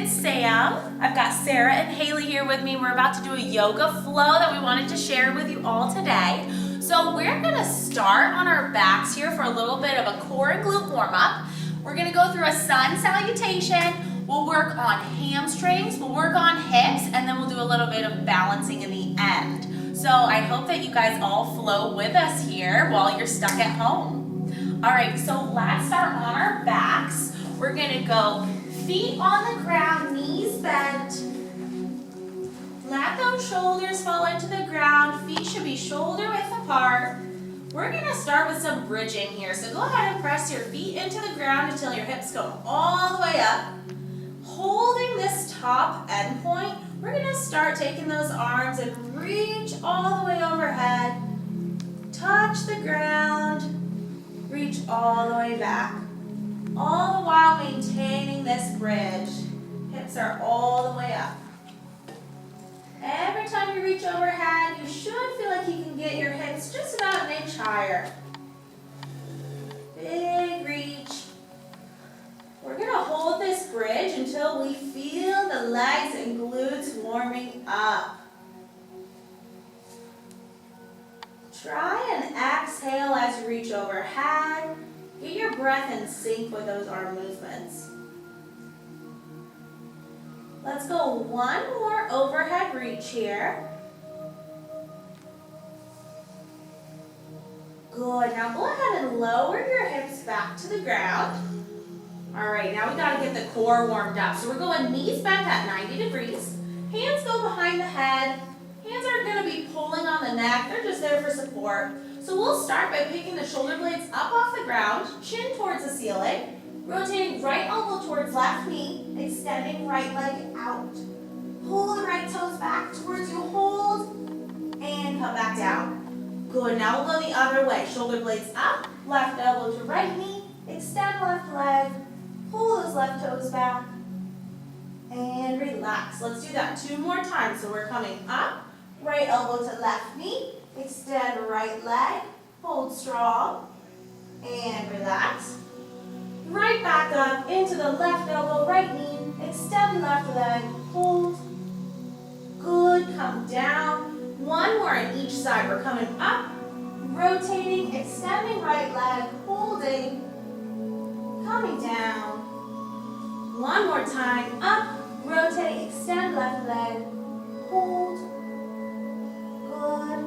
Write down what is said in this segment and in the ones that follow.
it's Sam. I've got Sarah and Haley here with me. We're about to do a yoga flow that we wanted to share with you all today. So we're gonna start on our backs here for a little bit of a core and glute warm up. We're gonna go through a sun salutation. We'll work on hamstrings, we'll work on hips, and then we'll do a little bit of balancing in the end. So I hope that you guys all flow with us here while you're stuck at home. All right, so let's start on our backs. We're gonna go feet on the ground, knees bent. Let those shoulders fall into the ground. Feet should be shoulder width apart. We're gonna start with some bridging here. So go ahead and press your feet into the ground until your hips go all the way up. Holding this top end point, we're gonna start taking those arms and reach all the way overhead. Touch the ground, reach all the way back. All the while maintaining this bridge. Hips are all the way up. Every time you reach overhead, you should feel like you can get your hips just about an inch higher. Big reach. We're going to hold this bridge until we feel the legs and glutes warming up. Try and exhale as you reach overhead. Get your breath in sync with those arm movements. Let's go one more overhead reach here. Good. Now go ahead and lower your hips back to the ground. All right, now we got to get the core warmed up. So we're going knees bent at 90 degrees. Hands go behind the head. Hands aren't going to be pulling on the neck. They're just there for support. So we'll start by picking the shoulder blades up off the ground, chin towards the ceiling, rotating right elbow towards left knee, extending right leg out. Pull the right toes back towards you, hold, and come back down. Good, now we'll go the other way. Shoulder blades up, left elbow to right knee, extend left leg, pull those left toes back, and relax. Let's do that 2 more times. So we're coming up, right elbow to left knee, extend right leg, hold strong, and relax. Right back up into the left elbow, right knee, extend left leg, hold. Good, come down. 1 more on each side. We're coming up, rotating, extending right leg, holding, coming down. 1 more time, up, rotate, extend left leg, hold. Good.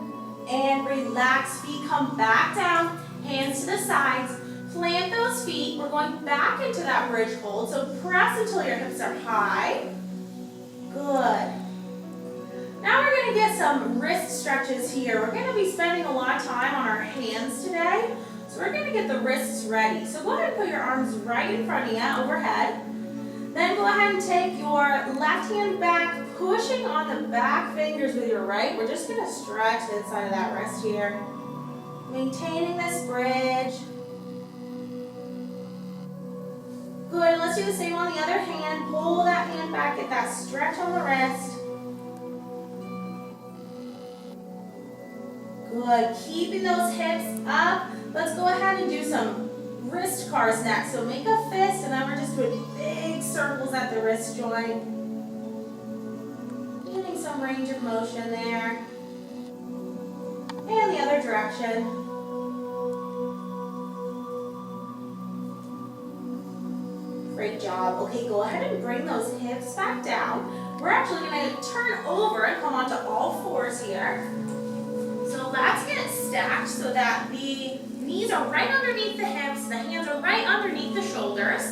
And relax, feet come back down, hands to the sides, plant those feet. We're going back into that bridge hold, so press until your hips are high. Good. Now we're going to get some wrist stretches here. We're going to be spending a lot of time on our hands today, so we're going to get the wrists ready. So go ahead and put your arms right in front of you, overhead. Then go ahead and take your left hand back, pushing on the back fingers with your right. We're just going to stretch the inside of that wrist here. Maintaining this bridge. Good, let's do the same on the other hand. Pull that hand back, get that stretch on the wrist. Good, keeping those hips up. Let's go ahead and do some wrist cars next. So make a fist, and then we're just doing big circles at the wrist joint. Getting some range of motion there. And the other direction. Great job. Okay, go ahead and bring those hips back down. We're actually going to turn over and come onto all fours here. So let's get stacked so that the knees are right underneath the hips, the hands are right underneath the shoulders.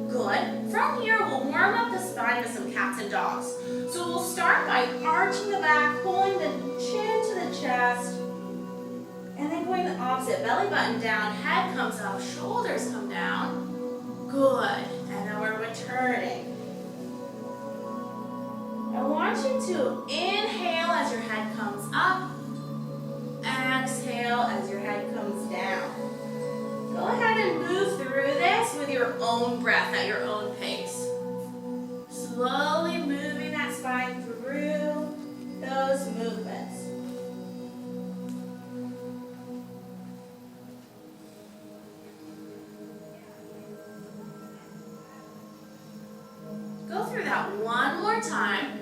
Good. From here, we'll warm up the spine with some cats and dogs. So we'll start by arching the back, pulling the chin to the chest, and then going the opposite. Belly button down, head comes up, shoulders come down. Good. And then we're returning. I want you to inhale as your head comes up. Exhale as your head comes down. Go ahead and move through this with your own breath at your own pace. Slowly moving that spine through those movements. Go through that one more time.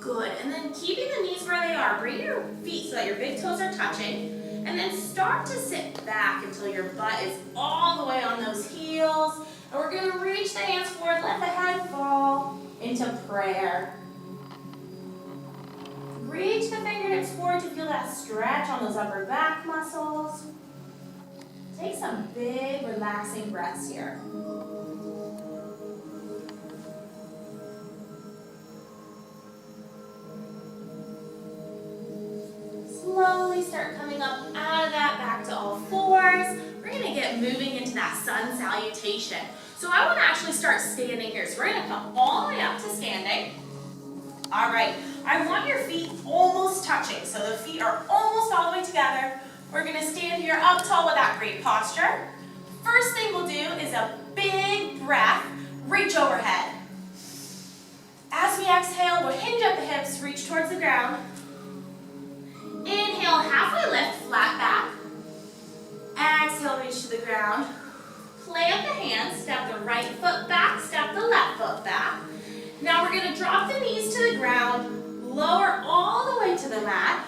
Good, and then keeping the knees where they are. Bring your feet so that your big toes are touching. And then start to sit back until your butt is all the way on those heels. And we're going to reach the hands forward, let the head fall into prayer. Reach the fingertips forward to feel that stretch on those upper back muscles. Take some big, relaxing breaths here. Slowly start coming up out of that, back to all fours. We're going to get moving into that sun salutation. So I want to actually start standing here. So we're going to come all the way up to standing. All right, I want your feet almost touching. So the feet are almost all the way together. We're going to stand here up tall with that great posture. First thing we'll do is a big breath, reach overhead. As we exhale, we'll hinge at the hips, reach towards the ground. Inhale, halfway lift, flat back. Exhale, reach to the ground. Plant the hands, step the right foot back, step the left foot back. Now we're going to drop the knees to the ground, lower all the way to the mat,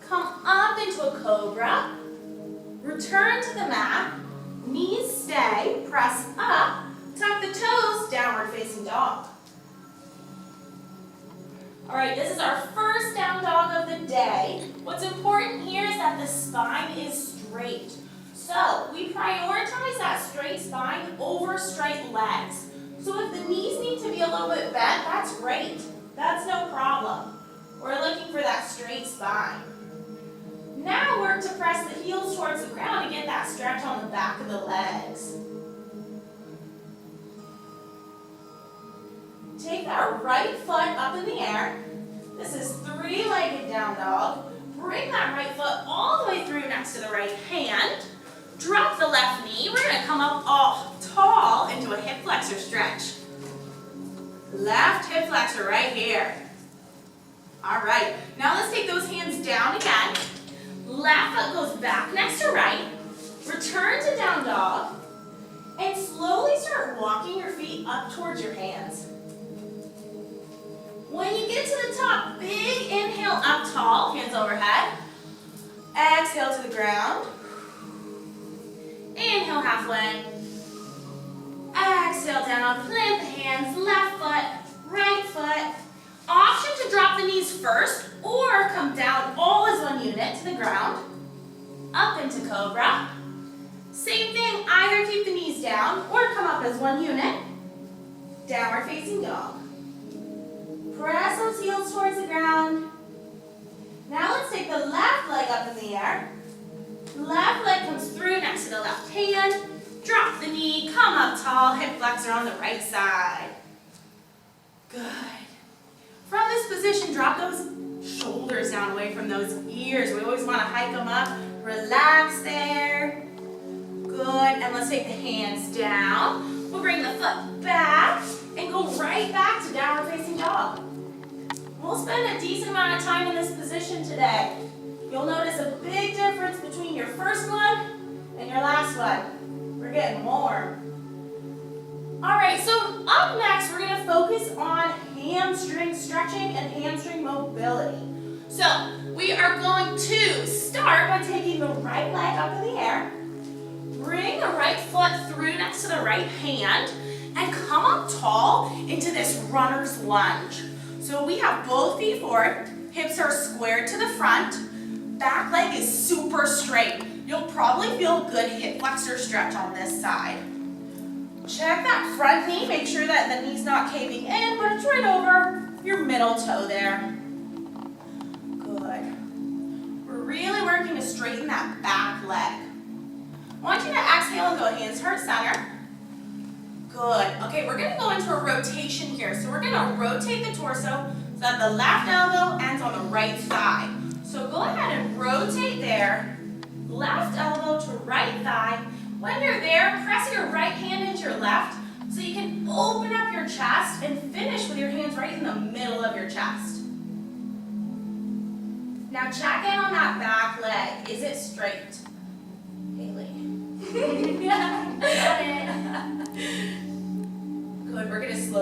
come up into a cobra, return to the mat, knees stay, press up, tuck the toes, downward facing dog. All right, this is our first down dog of the day. What's important here is that the spine is straight. So we prioritize that straight spine over straight legs. So if the knees need to be a little bit bent, that's great. That's no problem. We're looking for that straight spine. Now work to press the heels towards the ground and get that stretch on the back of the legs. Take that right foot up in the air. This is three-legged down dog. Bring that right foot all the way through next to the right hand. Drop the left knee. We're going to come up all tall into a hip flexor stretch. Left hip flexor right here. All right. Now let's take those hands down again. Left foot goes back next to right. Return to down dog. And slowly start walking your feet up towards your hands. When you get to the top, big inhale up tall, hands overhead. Exhale to the ground. Inhale halfway. Exhale down, plant the hands, left foot, right foot. Option to drop the knees first or come down all as one unit to the ground. Up into cobra. Same thing, either keep the knees down or come up as one unit. Downward facing dog. Press those heels towards the ground. Now let's take the left leg up in the air. Left leg comes through next to the left hand. Drop the knee, come up tall, hip flexor on the right side. Good. From this position, drop those shoulders down away from those ears. We always want to hike them up. Relax there. Good. And let's take the hands down. We'll bring the foot back and go right back to downward facing dog. We'll spend a decent amount of time in this position today. You'll notice a big difference between your first one and your last one. We're getting warm. All right, so up next, we're going to focus on hamstring stretching and hamstring mobility. So we are going to start by taking the right leg up in the air, bring the right foot through next to the right hand, and come up tall into this runner's lunge. So we have both feet forward, hips are squared to the front, back leg is super straight. You'll probably feel a good hip flexor stretch on this side. Check that front knee, make sure that the knee's not caving in, but it's right over your middle toe there. Good. We're really working to straighten that back leg. I want you to exhale and go hands heart center. Good. Okay, we're going to go into a rotation here. So we're going to rotate the torso so that the left elbow ends on the right thigh. So go ahead and rotate there. Left elbow to right thigh. When you're there, press your right hand into your left so you can open up your chest and finish with your hands right in the middle of your chest. Now check in on that back leg. Is it straight? Haley.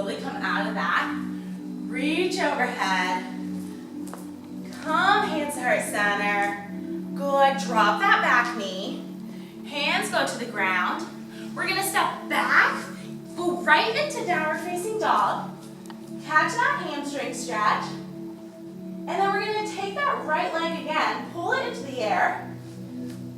Slowly come out of that. Reach overhead. Come hands to heart center. Good, drop that back knee. Hands go to the ground. We're gonna step back, go right into downward facing dog. Catch that hamstring stretch. And then we're gonna take that right leg again, pull it into the air.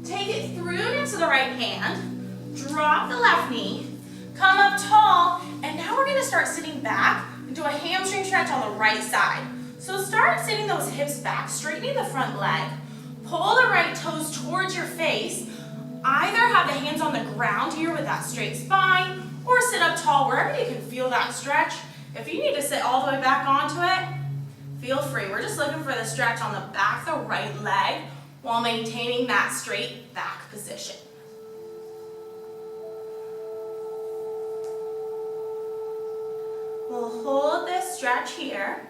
Take it through next to the right hand. Drop the left knee. Come up tall. And now we're gonna start sitting back into a hamstring stretch on the right side. So start sitting those hips back, straightening the front leg. Pull the right toes towards your face. Either have the hands on the ground here with that straight spine, or sit up tall wherever you can feel that stretch. If you need to sit all the way back onto it, feel free. We're just looking for the stretch on the back of the right leg while maintaining that straight back position. We'll hold this stretch here.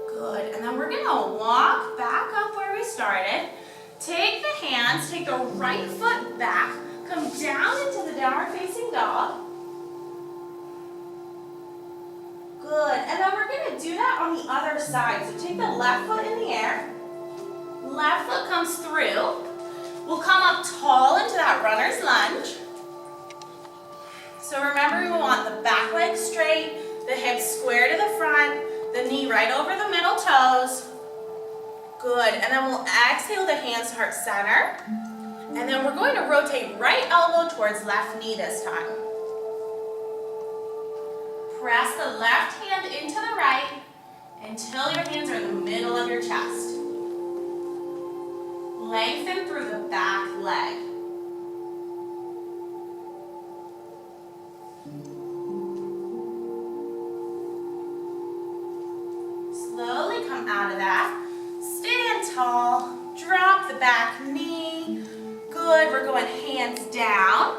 Good, and then we're gonna walk back up where we started. Take the hands, take the right foot back, come down into the downward facing dog. Good, and then we're gonna do that on the other side. So take the left foot in the air. Left foot comes through. We'll come up tall into that runner's lunge. So remember, we want the back leg straight, the hips square to the front, the knee right over the middle toes. Good, and then we'll exhale the hands to heart center. And then we're going to rotate right elbow towards left knee this time. Press the left hand into the right until your hands are in the middle of your chest. Lengthen through the back leg. Slowly come out of that. Stand tall. Drop the back knee. Good. We're going hands down.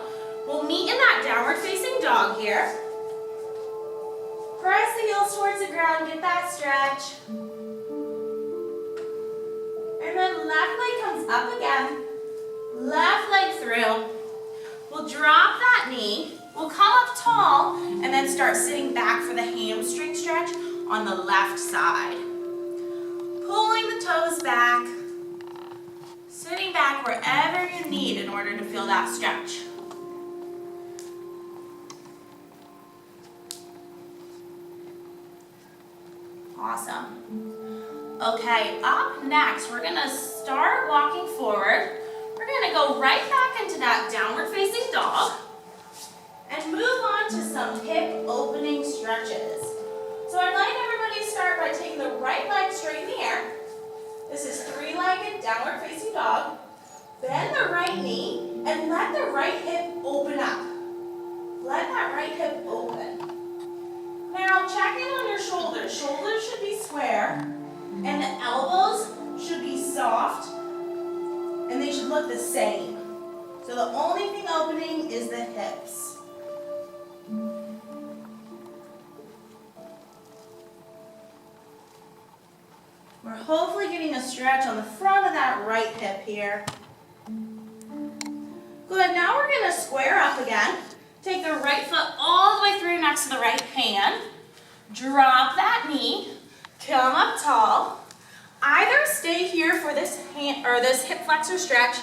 We'll meet in that downward facing dog here. Press the heels towards the ground. Get that stretch. And then left leg comes up again. Left leg through. We'll drop that knee. We'll come up tall and then start sitting back for the hamstring stretch on the left side. Pulling the toes back. Sitting back wherever you need in order to feel that stretch. Awesome. Okay, up next, we're gonna start walking forward. We're gonna go right back into that downward facing dog and move on to some hip opening stretches. So I'd like everybody to start by taking the right leg straight in the air. This is three-legged downward facing dog. Bend the right knee and let the right hip open up. Let that right hip open. Now check in on your shoulders. Shoulders should be square and the elbows should be soft and they should look the same. So the only thing opening is the hips. We're hopefully getting a stretch on the front of that right hip here. Good, now we're gonna square up again. Take the right foot all the way through next to the right hand. Drop that knee, come up tall. Either stay here for this hand or this hip flexor stretch,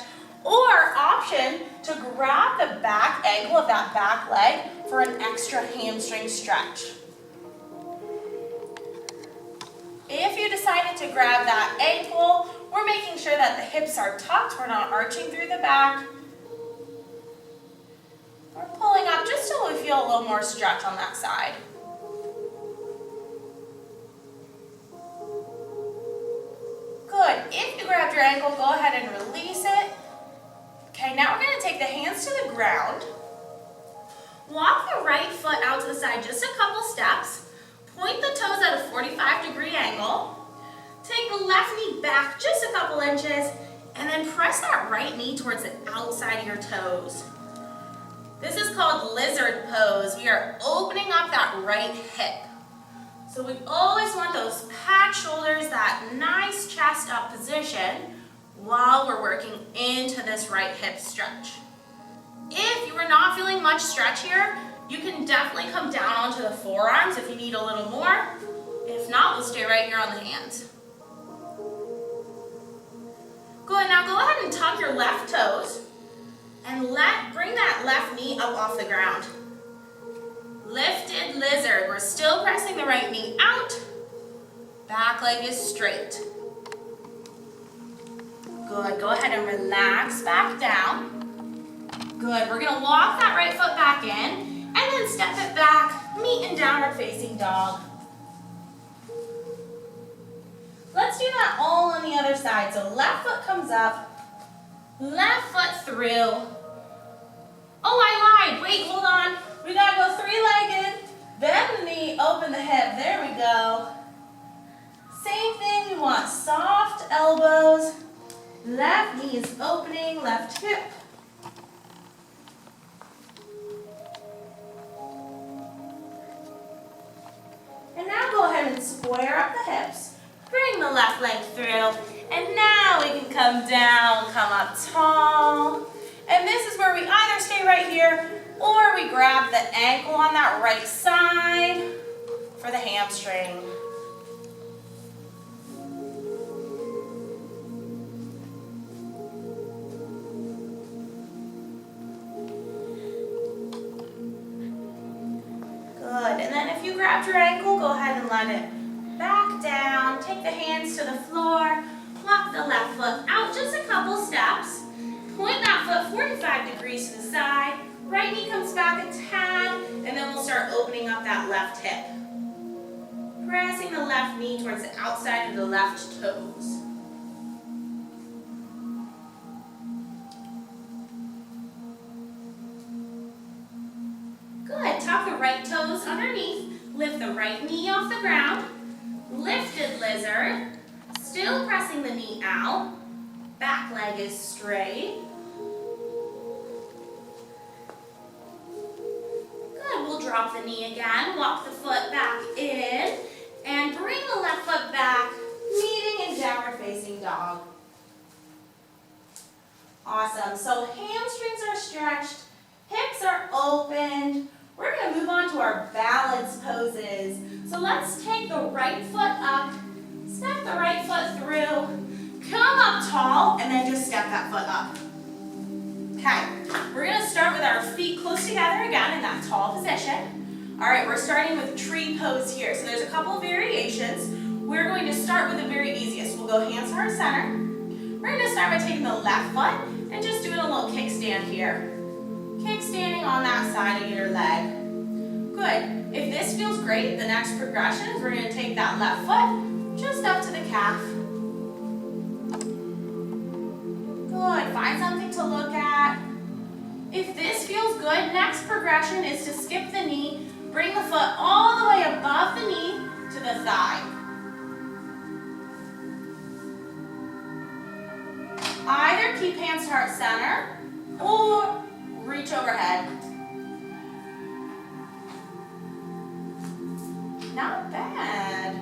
or option to grab the back ankle of that back leg for an extra hamstring stretch. If you decided to grab that ankle, we're making sure that the hips are tucked, we're not arching through the back. We're pulling up just till we feel a little more stretch on that side. Good. If you grabbed your ankle, go ahead and release it. Okay, now we're going to take the hands to the ground. Walk the right foot out to the side just a couple steps. Point the toes at a 45-degree angle. Take the left knee back just a couple inches, and then press that right knee towards the outside of your toes. This is called lizard pose. We are opening up that right hip. So we always want those pat shoulders, that nice chest up position. while we're working into this right hip stretch. If you are not feeling much stretch here, you can definitely come down onto the forearms if you need a little more. If not, we'll stay right here on the hands. Good, now go ahead and tuck your left toes and bring that left knee up off the ground. Lifted lizard. We're still pressing the right knee out. Back leg is straight. Good, go ahead and relax back down. Good, we're gonna walk that right foot back in and then step it back, meet in downward facing dog. Let's do that all on the other side. So left foot comes up, left foot through. Oh, I lied, wait, hold on. We gotta go three-legged, bend the knee, open the hip, there we go. Same thing, we want soft elbows, left knee is opening, left hip. And now go ahead and square up the hips, bring the left leg through, and now we can come down, come up tall. And this is where we either stay right here or we grab the ankle on that right side for the hamstring. Good, and then if you grabbed your ankle, go ahead and let it back down. Take the hands to the floor, walk the left foot out just a couple steps. Point that foot 45 degrees to the side. Right knee comes back a tad, and then we'll start opening up that left hip. Pressing the left knee towards the outside of the left toes. Good, tuck the right toes underneath. Lift the right knee off the ground. Lifted lizard. Still pressing the knee out. Back leg is straight. Good, we'll drop the knee again, walk the foot back in, and bring the left foot back, meeting in downward facing dog. Awesome, so hamstrings are stretched, hips are opened. We're gonna move on to our balance poses. So let's take the right foot up, step the right foot through, come up tall, and then just step that foot up. Okay, we're gonna start with our feet close together again in that tall position. All right, we're starting with tree pose here. So there's a couple variations. We're going to start with the very easiest. We'll go hands heart center. We're gonna start by taking the left foot and just doing a little kickstand here. Kickstanding on that side of your leg. Good, if this feels great, the next progression is we're gonna take that left foot just up to the calf. Good, find something to look at. If this feels good, next progression is to skip the knee, bring the foot all the way above the knee to the thigh. Either keep hands to heart center or reach overhead. Not bad.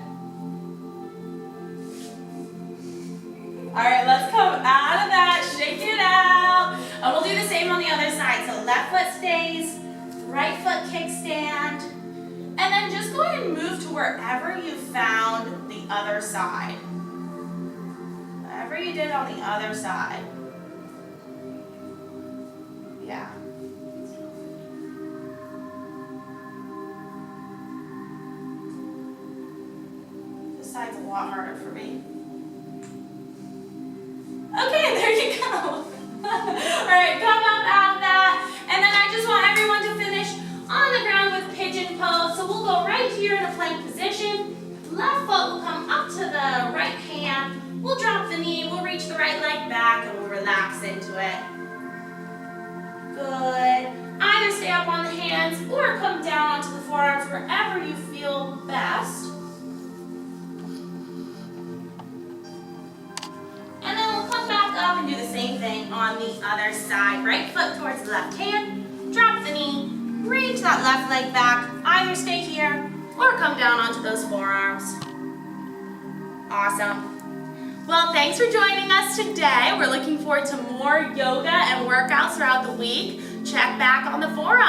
All right, let's come out of that, shake it out. And we'll do the same on the other side. So left foot stays, right foot kickstand, and then just go ahead and move to wherever you found the other side. Whatever you did on the other side. Yeah. This side's a lot harder for me. Okay, there you go. All right, come up out of that. And then I just want everyone to finish on the ground with pigeon pose. So we'll go right here in a plank position. Left foot will come up to the right hand. We'll drop the knee, we'll reach the right leg back, and we'll relax into it. Good. Either stay up on the hands or come down onto the forearms, wherever you feel best. And then we'll come back up and do the same thing on the other side. Right foot towards the left hand, drop the knee, reach that left leg back. Either stay here or come down onto those forearms. Awesome. Well, thanks for joining us today. We're looking forward to more yoga and workouts throughout the week. Check back on the forum.